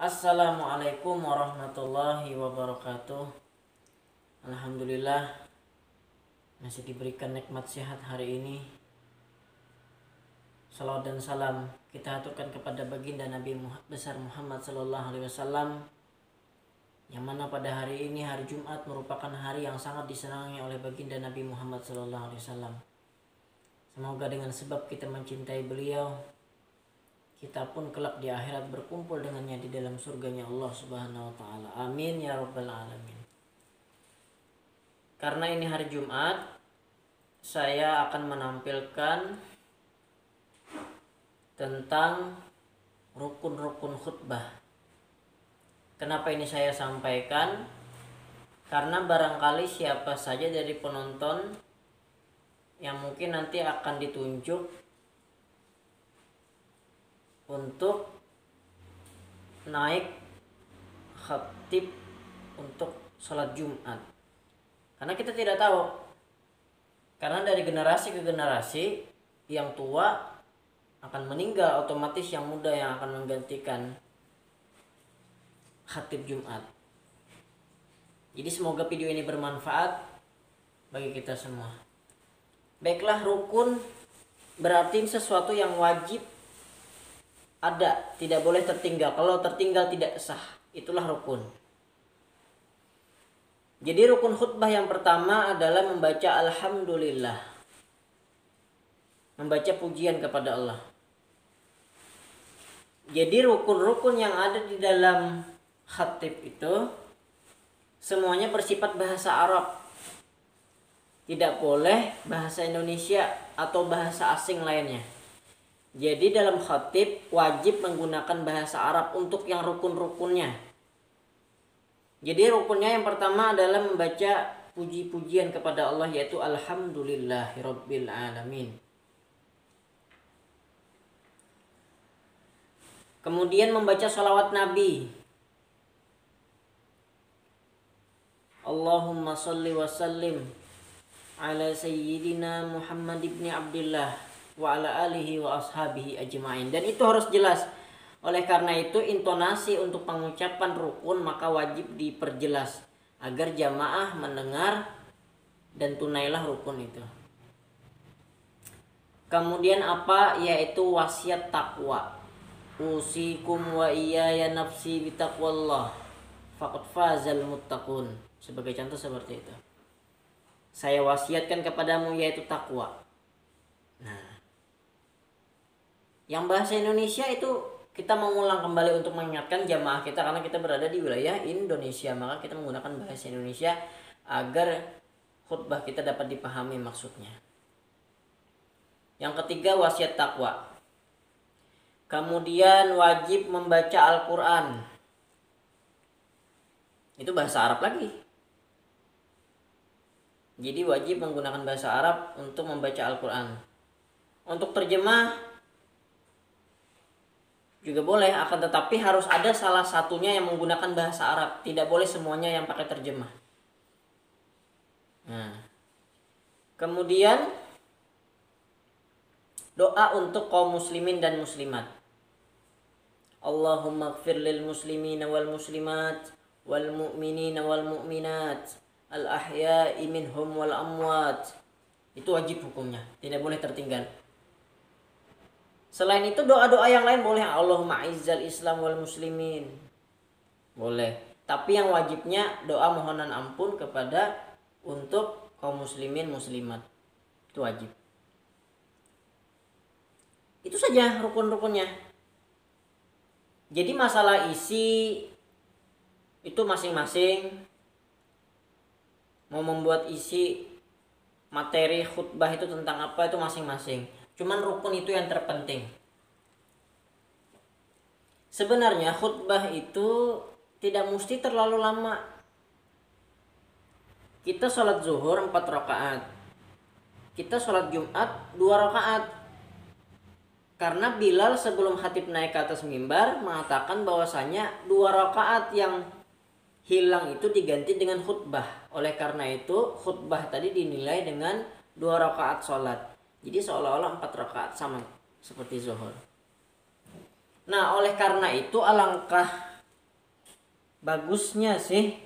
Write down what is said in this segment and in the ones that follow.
Assalamualaikum warahmatullahi wabarakatuh. Alhamdulillah masih diberikan nikmat sehat hari ini. Salawat dan salam kita aturkan kepada baginda Nabi besar Muhammad sallallahu alaihi wasallam, yang mana pada hari ini, hari Jumat, merupakan hari yang sangat disenangi oleh baginda Nabi Muhammad sallallahu alaihi wasallam. Semoga dengan sebab kita mencintai beliau, kita pun kelak di akhirat berkumpul dengannya di dalam surganya Allah Subhanahu wa taala. Amin ya rabbal alamin. Karena ini hari Jumat, saya akan menampilkan tentang rukun-rukun khutbah. Kenapa ini saya sampaikan? Karena barangkali siapa saja dari penonton yang mungkin nanti akan ditunjuk untuk naik khatib untuk sholat Jumat. Karena kita tidak tahu. Karena dari generasi ke generasi, yang tua akan meninggal, otomatis yang muda yang akan menggantikan khatib Jumat. Jadi semoga video ini bermanfaat bagi kita semua. Baiklah, rukun berarti sesuatu yang wajib ada, tidak boleh tertinggal. Kalau tertinggal tidak sah, itulah rukun. Jadi rukun khutbah yang pertama adalah membaca alhamdulillah, membaca pujian kepada Allah. Jadi rukun-rukun yang ada di dalam khatib itu semuanya bersifat bahasa Arab. Tidak boleh bahasa Indonesia atau bahasa asing lainnya. Jadi dalam khatib wajib menggunakan bahasa Arab untuk yang rukun-rukunnya. Jadi rukunnya yang pertama adalah membaca puji-pujian kepada Allah, yaitu alhamdulillahirabbil alamin. Kemudian membaca sholawat Nabi. Allahumma sholli wa sallim ala sayyidina Muhammad ibn Abdullah wa ala alihi wa ashabihi ajma'in. Dan itu harus jelas. Oleh karena itu intonasi untuk pengucapan rukun maka wajib diperjelas agar jamaah mendengar dan tunailah rukun itu. Kemudian apa? Yaitu wasiat takwa. Usikum wa iyaya nafsi bitaqwallah faqad fazal muttaqun. Sebagai contoh seperti itu. Saya wasiatkan kepadamu yaitu takwa. Nah, yang bahasa Indonesia itu kita mengulang kembali untuk mengingatkan jamaah kita, karena kita berada di wilayah Indonesia, maka kita menggunakan bahasa Indonesia agar khutbah kita dapat dipahami maksudnya. Yang ketiga, wasiat takwa. Kemudian wajib membaca Al-Quran. Itu bahasa Arab lagi. Jadi wajib menggunakan bahasa Arab untuk membaca Al-Quran. Untuk terjemah juga boleh, akan tetapi harus ada salah satunya yang menggunakan bahasa Arab. Tidak boleh semuanya yang pakai terjemah. Nah, kemudian doa untuk kaum muslimin dan muslimat. Allahumma ighfir lil muslimina wal muslimat wal mu'minina wal mu'minat al ahya'i minhum wal amwat. Itu wajib hukumnya, tidak boleh tertinggal. Selain itu doa-doa yang lain boleh. Allahumma izzal islam wal muslimin, boleh. Tapi yang wajibnya doa mohonan ampun kepada untuk kaum muslimin muslimat. Itu wajib. Itu saja rukun-rukunnya. Jadi masalah isi itu masing-masing mau membuat isi materi khutbah itu tentang apa itu masing-masing. Cuman rukun itu yang terpenting. Sebenarnya khutbah itu tidak mesti terlalu lama. Kita sholat zuhur 4 rakaat. Kita sholat Jumat 2 rakaat. Karena Bilal sebelum khatib naik ke atas mimbar mengatakan bahwasanya 2 rakaat yang hilang itu diganti dengan khutbah. Oleh karena itu khutbah tadi dinilai dengan 2 rakaat sholat. Jadi seolah-olah 4 rakaat sama seperti zuhur. Nah, oleh karena itu alangkah bagusnya sih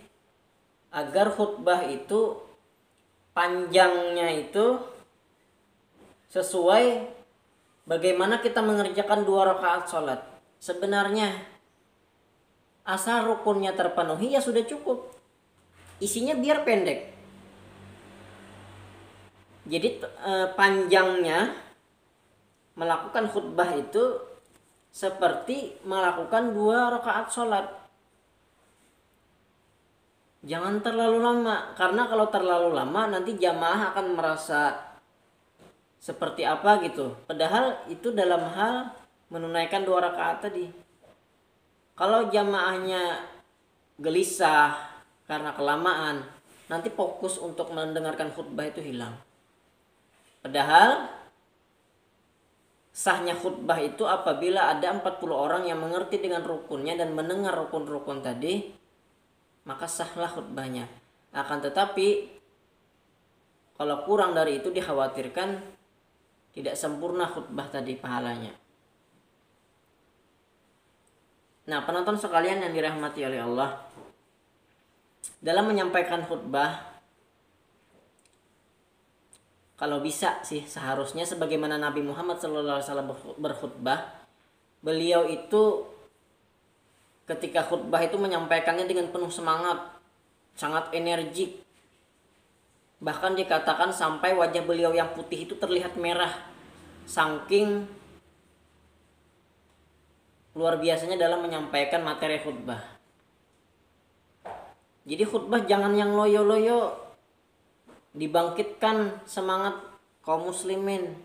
agar khutbah itu panjangnya itu sesuai bagaimana kita mengerjakan 2 rakaat sholat. Sebenarnya asal rukunnya terpenuhi ya sudah cukup. Isinya biar pendek. Jadi panjangnya melakukan khutbah itu seperti melakukan 2 rakaat sholat. Jangan terlalu lama, karena kalau terlalu lama nanti jamaah akan merasa seperti apa gitu. Padahal itu dalam hal menunaikan 2 rakaat tadi. Kalau jamaahnya gelisah karena kelamaan, nanti fokus untuk mendengarkan khutbah itu hilang. Padahal sahnya khutbah itu apabila ada 40 orang yang mengerti dengan rukunnya dan mendengar rukun-rukun tadi, maka sahlah khutbahnya. Akan tetapi kalau kurang dari itu dikhawatirkan tidak sempurna khutbah tadi pahalanya. Nah, penonton sekalian yang dirahmati oleh Allah, dalam menyampaikan khutbah, kalau bisa sih seharusnya sebagaimana Nabi Muhammad SAW berkhutbah, beliau itu ketika khutbah itu menyampaikannya dengan penuh semangat, sangat energik. Bahkan dikatakan sampai wajah beliau yang putih itu terlihat merah, saking luar biasanya dalam menyampaikan materi khutbah. Jadi khutbah jangan yang loyo-loyo, dibangkitkan semangat kaum muslimin.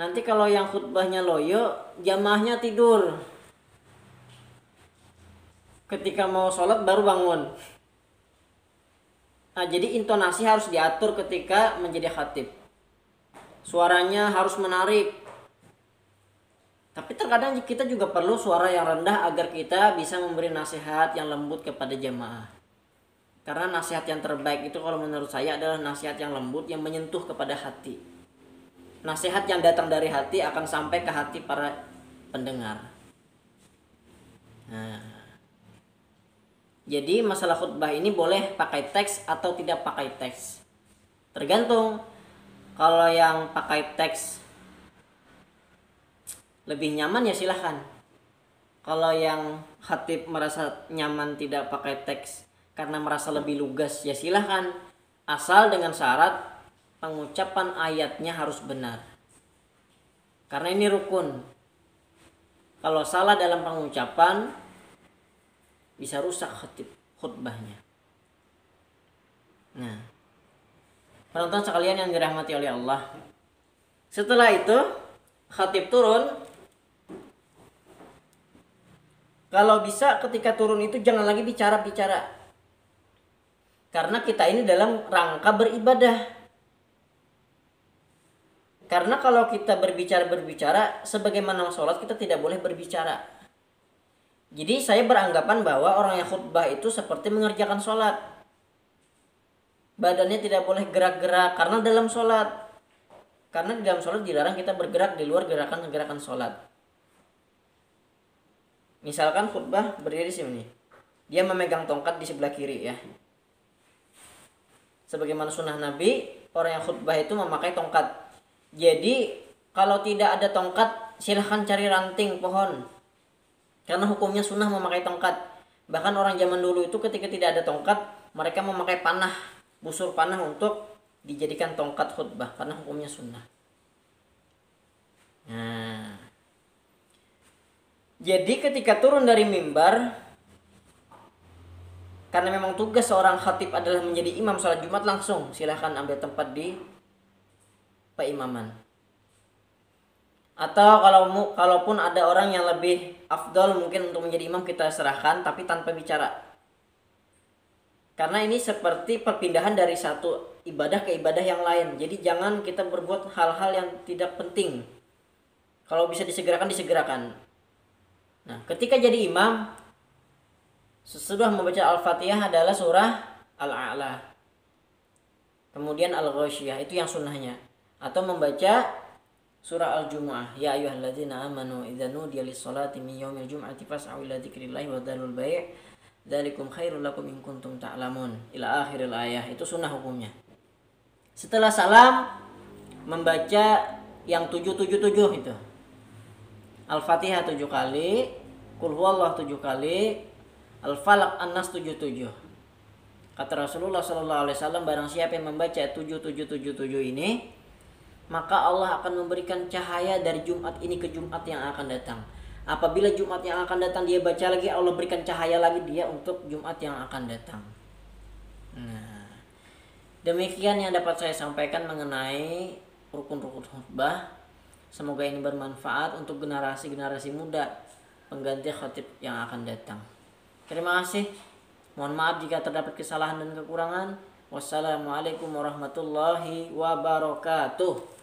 Nanti kalau yang khutbahnya loyo, jamaahnya tidur. Ketika mau sholat baru bangun. Nah, jadi intonasi harus diatur ketika menjadi khatib. Suaranya harus menarik. Tapi terkadang kita juga perlu suara yang rendah agar kita bisa memberi nasihat yang lembut kepada jamaah. Karena nasihat yang terbaik itu kalau menurut saya adalah nasihat yang lembut yang menyentuh kepada hati. Nasihat yang datang dari hati akan sampai ke hati para pendengar. Nah, jadi masalah khutbah ini boleh pakai teks atau tidak pakai teks. Tergantung. Kalau yang pakai teks lebih nyaman ya silahkan. Kalau yang khatib merasa nyaman tidak pakai teks karena merasa lebih lugas ya silahkan, asal dengan syarat pengucapan ayatnya harus benar, karena ini rukun. Kalau salah dalam pengucapan bisa rusak khutbahnya. Nah, penonton sekalian yang dirahmati oleh Allah, setelah itu khatib turun. Kalau bisa ketika turun itu jangan lagi bicara-bicara. Karena kita ini dalam rangka beribadah. Karena kalau kita berbicara, sebagaimana sholat kita tidak boleh berbicara. Jadi saya beranggapan bahwa orang yang khutbah itu seperti mengerjakan sholat. Badannya tidak boleh gerak-gerak karena dalam sholat. Karena di dalam sholat dilarang kita bergerak di luar gerakan-gerakan sholat. Misalkan khutbah berdiri di sini. Dia memegang tongkat di sebelah kiri ya. Sebagaimana sunnah Nabi, orang yang khutbah itu memakai tongkat. Jadi kalau tidak ada tongkat, silahkan cari ranting pohon. Karena hukumnya sunnah memakai tongkat. Bahkan orang zaman dulu itu ketika tidak ada tongkat, mereka memakai panah, busur panah untuk dijadikan tongkat khutbah. Karena hukumnya sunnah. Nah, jadi ketika turun dari mimbar, karena memang tugas seorang khatib adalah menjadi imam sholat Jumat, langsung silahkan ambil tempat di peimaman. Atau kalaupun ada orang yang lebih afdol mungkin untuk menjadi imam, kita serahkan tapi tanpa bicara. Karena ini seperti perpindahan dari satu ibadah ke ibadah yang lain. Jadi jangan kita berbuat hal-hal yang tidak penting. Kalau bisa disegerakan. Nah, ketika jadi imam, sesudah membaca Al-Fatihah adalah surah Al-A'la. Kemudian Al-Ghasyiyah, itu yang sunnahnya. Atau membaca Surah Al-Jumu'ah. Ya ayyuhalladzina amanu idza nudiya lis-sholati min yaumil jum'ati fas'au ila dzikrillahi wa dzarul bai'. Dzalikum khairul lakum in kuntum ta'lamun. Ila akhiril ayah. Itu sunnah hukumnya. Setelah salam membaca yang 777 itu. Al-Fatihah 7 kali, Qul huwallahu 7 kali, Al-Falaq An-Nas 77. Kata Rasulullah sallallahu alaihi wasallam, barang siapa yang membaca 7777 ini, maka Allah akan memberikan cahaya dari Jumat ini ke Jumat yang akan datang. Apabila Jumat yang akan datang dia baca lagi, Allah berikan cahaya lagi dia untuk Jumat yang akan datang. Nah, demikian yang dapat saya sampaikan mengenai rukun-rukun khutbah. Semoga ini bermanfaat untuk generasi-generasi muda pengganti khatib yang akan datang. Terima kasih. Mohon maaf jika terdapat kesalahan dan kekurangan. Wassalamualaikum warahmatullahi wabarakatuh.